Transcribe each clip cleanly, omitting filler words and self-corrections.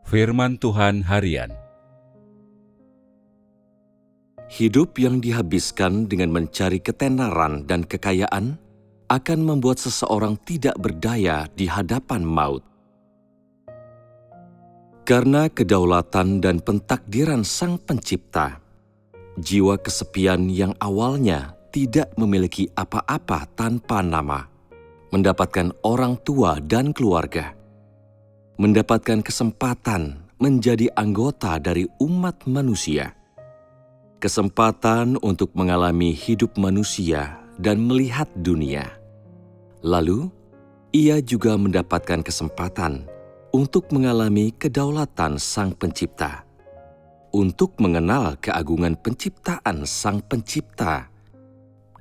Firman Tuhan Harian. Hidup yang dihabiskan dengan mencari ketenaran dan kekayaan akan membuat seseorang tidak berdaya di hadapan maut. Karena kedaulatan dan pentakdiran Sang Pencipta, jiwa kesepian yang awalnya tidak memiliki apa-apa tanpa nama, mendapatkan orang tua dan keluarga, mendapatkan kesempatan menjadi anggota dari umat manusia, kesempatan untuk mengalami hidup manusia dan melihat dunia. Lalu, ia juga mendapatkan kesempatan untuk mengalami kedaulatan Sang Pencipta, untuk mengenal keagungan penciptaan Sang Pencipta,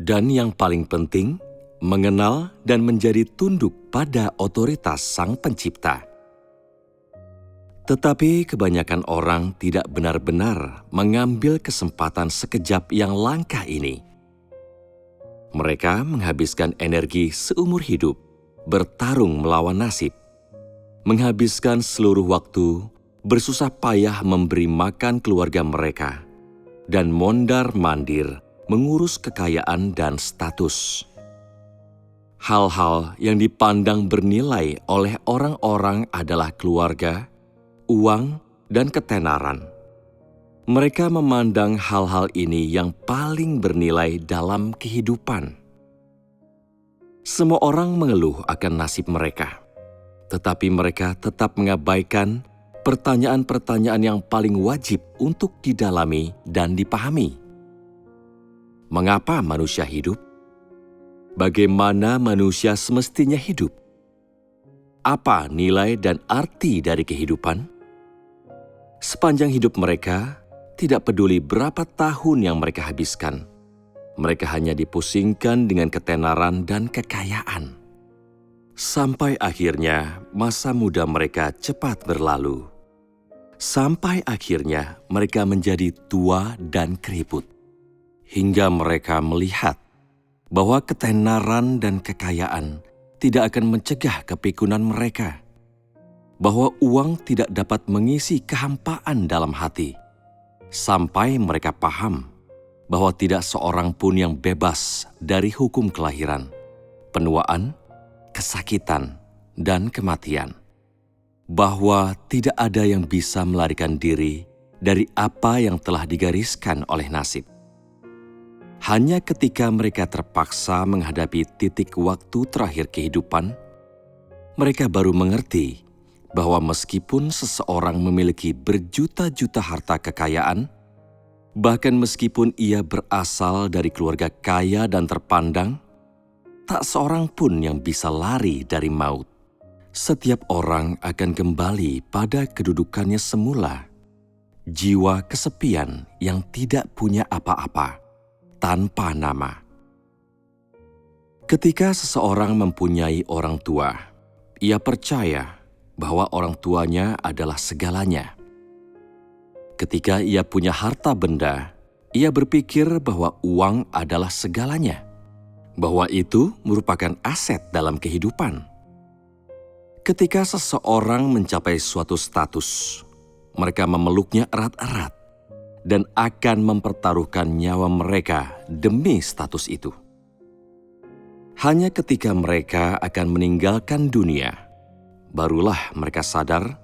dan yang paling penting, mengenal dan menjadi tunduk pada otoritas Sang Pencipta. Tetapi kebanyakan orang tidak benar-benar mengambil kesempatan sekejap yang langka ini. Mereka menghabiskan energi seumur hidup, bertarung melawan nasib, menghabiskan seluruh waktu, bersusah payah memberi makan keluarga mereka, dan mondar-mandir mengurus kekayaan dan status. Hal-hal yang dipandang bernilai oleh orang-orang adalah keluarga, uang, dan ketenaran. Mereka memandang hal-hal ini yang paling bernilai dalam kehidupan. Semua orang mengeluh akan nasib mereka, tetapi mereka tetap mengabaikan pertanyaan-pertanyaan yang paling wajib untuk didalami dan dipahami. Mengapa manusia hidup? Bagaimana manusia semestinya hidup? Apa nilai dan arti dari kehidupan? Sepanjang hidup mereka, tidak peduli berapa tahun yang mereka habiskan, mereka hanya dipusingkan dengan ketenaran dan kekayaan. Sampai akhirnya masa muda mereka cepat berlalu. Sampai akhirnya mereka menjadi tua dan keriput. Hingga mereka melihat bahwa ketenaran dan kekayaan tidak akan mencegah kepikunan mereka, bahwa uang tidak dapat mengisi kehampaan dalam hati, sampai mereka paham bahwa tidak seorang pun yang bebas dari hukum kelahiran, penuaan, kesakitan, dan kematian, bahwa tidak ada yang bisa melarikan diri dari apa yang telah digariskan oleh nasib. Hanya ketika mereka terpaksa menghadapi titik waktu terakhir kehidupan, mereka baru mengerti bahwa meskipun seseorang memiliki berjuta-juta harta kekayaan, bahkan meskipun ia berasal dari keluarga kaya dan terpandang, tak seorang pun yang bisa lari dari maut. Setiap orang akan kembali pada kedudukannya semula, jiwa kesepian yang tidak punya apa-apa, tanpa nama. Ketika seseorang mempunyai orang tua, ia percaya bahwa orang tuanya adalah segalanya. Ketika ia punya harta benda, ia berpikir bahwa uang adalah segalanya, bahwa itu merupakan aset dalam kehidupan. Ketika seseorang mencapai suatu status, mereka memeluknya erat-erat dan akan mempertaruhkan nyawa mereka demi status itu. Hanya ketika mereka akan meninggalkan dunia, barulah mereka sadar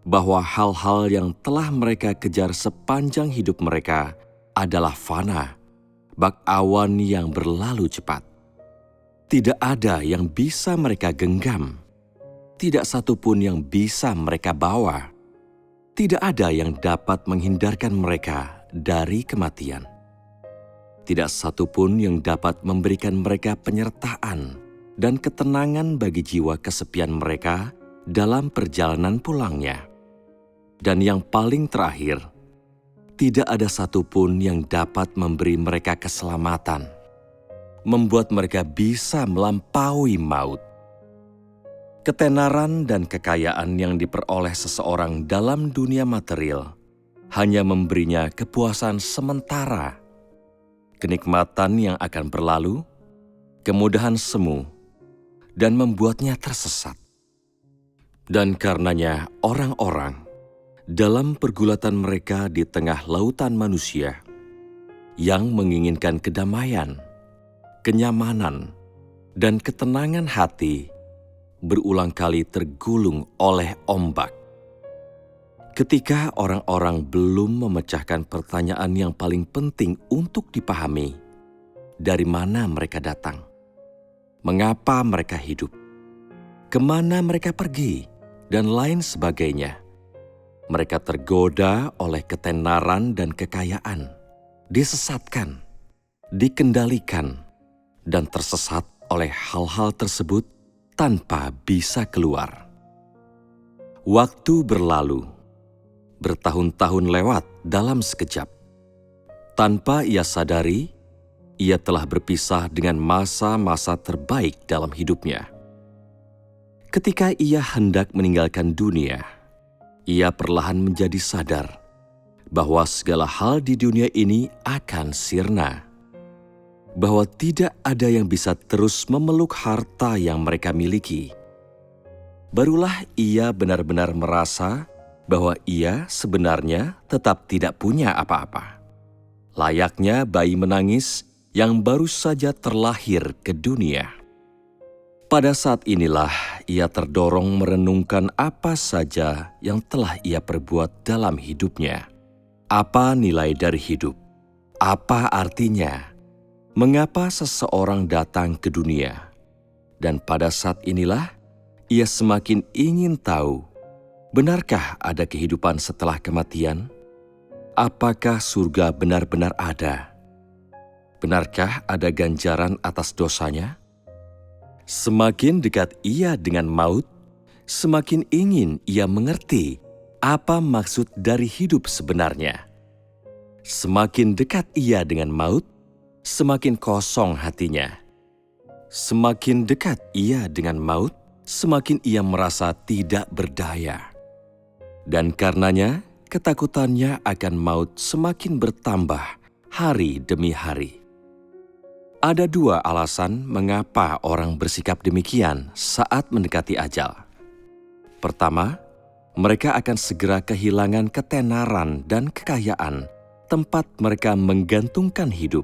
bahwa hal-hal yang telah mereka kejar sepanjang hidup mereka adalah fana, bak awan yang berlalu cepat. Tidak ada yang bisa mereka genggam, tidak satu pun yang bisa mereka bawa. Tidak ada yang dapat menghindarkan mereka dari kematian. Tidak satu pun yang dapat memberikan mereka penyertaan dan ketenangan bagi jiwa kesepian mereka dalam perjalanan pulangnya. Dan yang paling terakhir, tidak ada satupun yang dapat memberi mereka keselamatan, membuat mereka bisa melampaui maut. Ketenaran dan kekayaan yang diperoleh seseorang dalam dunia material hanya memberinya kepuasan sementara, kenikmatan yang akan berlalu, kemudahan semu, dan membuatnya tersesat. Dan karenanya orang-orang Dalam pergulatan mereka di tengah lautan manusia yang menginginkan kedamaian, kenyamanan, dan ketenangan hati, berulang kali tergulung oleh ombak. Ketika orang-orang belum memecahkan pertanyaan yang paling penting untuk dipahami, dari mana mereka datang, mengapa mereka hidup, kemana mereka pergi, dan lain sebagainya, mereka tergoda oleh ketenaran dan kekayaan, disesatkan, dikendalikan, dan tersesat oleh hal-hal tersebut tanpa bisa keluar. Waktu berlalu, bertahun-tahun lewat dalam sekejap. Tanpa ia sadari, ia telah berpisah dengan masa-masa terbaik dalam hidupnya. Ketika ia hendak meninggalkan dunia, ia perlahan menjadi sadar bahwa segala hal di dunia ini akan sirna, bahwa tidak ada yang bisa terus memeluk harta yang mereka miliki. Barulah ia benar-benar merasa bahwa ia sebenarnya tetap tidak punya apa-apa. Layaknya bayi menangis yang baru saja terlahir ke dunia. Pada saat inilah ia terdorong merenungkan apa saja yang telah ia perbuat dalam hidupnya. Apa nilai dari hidup? Apa artinya? Mengapa seseorang datang ke dunia? Dan pada saat inilah ia semakin ingin tahu, benarkah ada kehidupan setelah kematian? Apakah surga benar-benar ada? Benarkah ada ganjaran atas dosanya? Semakin dekat ia dengan maut, semakin ingin ia mengerti apa maksud dari hidup sebenarnya. Semakin dekat ia dengan maut, semakin kosong hatinya. Semakin dekat ia dengan maut, semakin ia merasa tidak berdaya. Dan karenanya, ketakutannya akan maut semakin bertambah hari demi hari. Ada dua alasan mengapa orang bersikap demikian saat mendekati ajal. Pertama, mereka akan segera kehilangan ketenaran dan kekayaan tempat mereka menggantungkan hidup.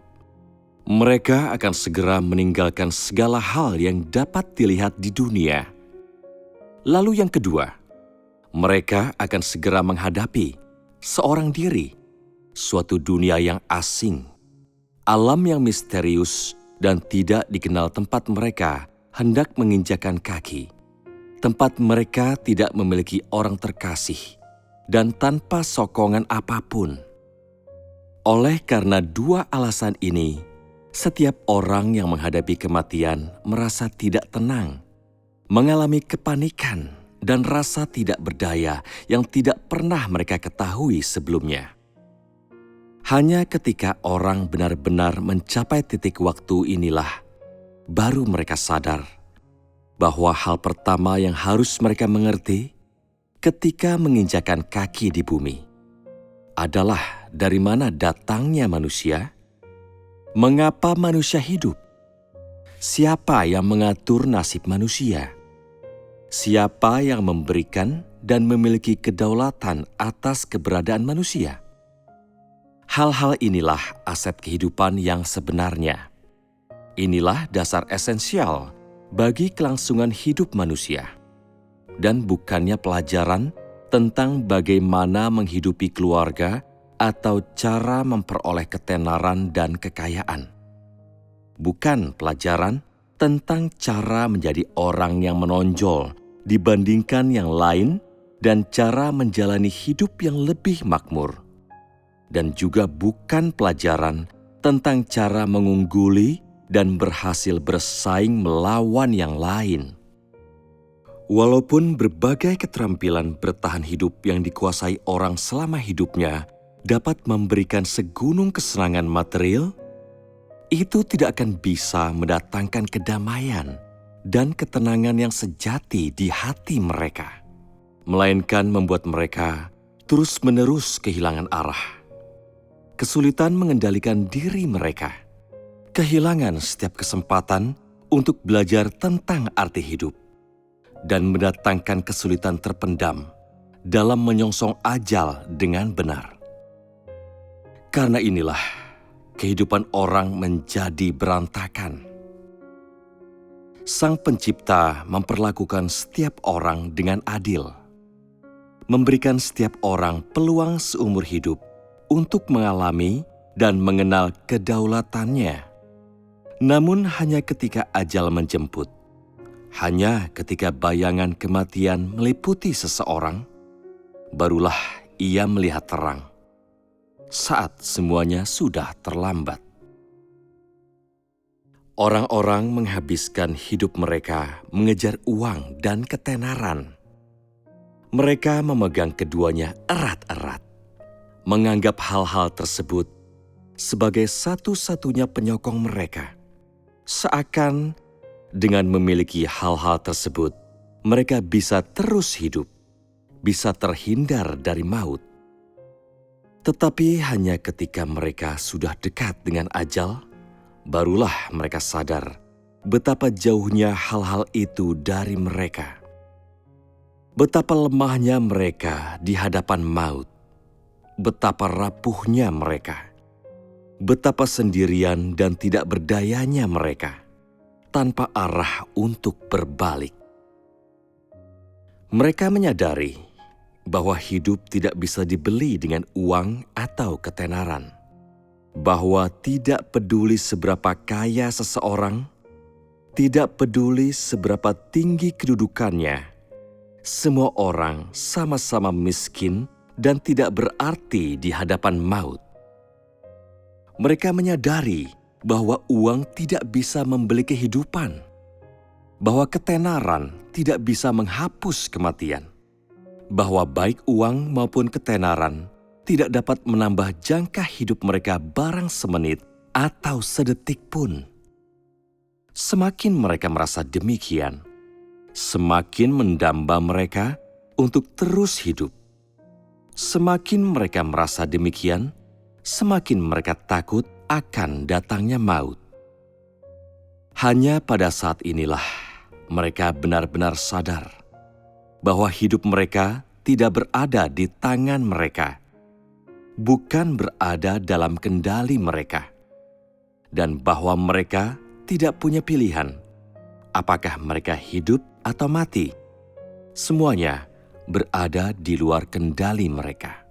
Mereka akan segera meninggalkan segala hal yang dapat dilihat di dunia. Lalu yang kedua, mereka akan segera menghadapi seorang diri, suatu dunia yang asing, alam yang misterius dan tidak dikenal tempat mereka hendak menginjakan kaki. Tempat mereka tidak memiliki orang terkasih dan tanpa sokongan apapun. Oleh karena dua alasan ini, setiap orang yang menghadapi kematian merasa tidak tenang, mengalami kepanikan dan rasa tidak berdaya yang tidak pernah mereka ketahui sebelumnya. Hanya ketika orang benar-benar mencapai titik waktu inilah, baru mereka sadar bahwa hal pertama yang harus mereka mengerti ketika menginjakan kaki di bumi adalah dari mana datangnya manusia, mengapa manusia hidup, siapa yang mengatur nasib manusia, siapa yang memberikan dan memiliki kedaulatan atas keberadaan manusia. Hal-hal inilah aset kehidupan yang sebenarnya. Inilah dasar esensial bagi kelangsungan hidup manusia. Dan bukannya pelajaran tentang bagaimana menghidupi keluarga atau cara memperoleh ketenaran dan kekayaan. Bukan pelajaran tentang cara menjadi orang yang menonjol dibandingkan yang lain dan cara menjalani hidup yang lebih makmur. Dan juga bukan pelajaran tentang cara mengungguli dan berhasil bersaing melawan yang lain. Walaupun berbagai keterampilan bertahan hidup yang dikuasai orang selama hidupnya dapat memberikan segunung kesenangan material, itu tidak akan bisa mendatangkan kedamaian dan ketenangan yang sejati di hati mereka, melainkan membuat mereka terus-menerus kehilangan arah. Kesulitan mengendalikan diri mereka, kehilangan setiap kesempatan untuk belajar tentang arti hidup, dan mendatangkan kesulitan terpendam dalam menyongsong ajal dengan benar. Karena inilah kehidupan orang menjadi berantakan. Sang Pencipta memperlakukan setiap orang dengan adil, memberikan setiap orang peluang seumur hidup untuk mengalami dan mengenal kedaulatannya. Namun hanya ketika ajal menjemput, hanya ketika bayangan kematian meliputi seseorang, barulah ia melihat terang, saat semuanya sudah terlambat. Orang-orang menghabiskan hidup mereka mengejar uang dan ketenaran. Mereka memegang keduanya erat-erat, menganggap hal-hal tersebut sebagai satu-satunya penyokong mereka. Seakan dengan memiliki hal-hal tersebut, mereka bisa terus hidup, bisa terhindar dari maut. Tetapi hanya ketika mereka sudah dekat dengan ajal, barulah mereka sadar betapa jauhnya hal-hal itu dari mereka. Betapa lemahnya mereka di hadapan maut, betapa rapuhnya mereka, betapa sendirian dan tidak berdayanya mereka, tanpa arah untuk berbalik. Mereka menyadari bahwa hidup tidak bisa dibeli dengan uang atau ketenaran, bahwa tidak peduli seberapa kaya seseorang, tidak peduli seberapa tinggi kedudukannya, semua orang sama-sama miskin dan tidak berarti di hadapan maut. Mereka menyadari bahwa uang tidak bisa membeli kehidupan, bahwa ketenaran tidak bisa menghapus kematian, bahwa baik uang maupun ketenaran tidak dapat menambah jangka hidup mereka barang semenit atau sedetik pun. Semakin mereka merasa demikian, semakin mendamba mereka untuk terus hidup. Semakin mereka merasa demikian, semakin mereka takut akan datangnya maut. Hanya pada saat inilah mereka benar-benar sadar bahwa hidup mereka tidak berada di tangan mereka, bukan berada dalam kendali mereka, dan bahwa mereka tidak punya pilihan apakah mereka hidup atau mati. Semuanya berada di luar kendali mereka.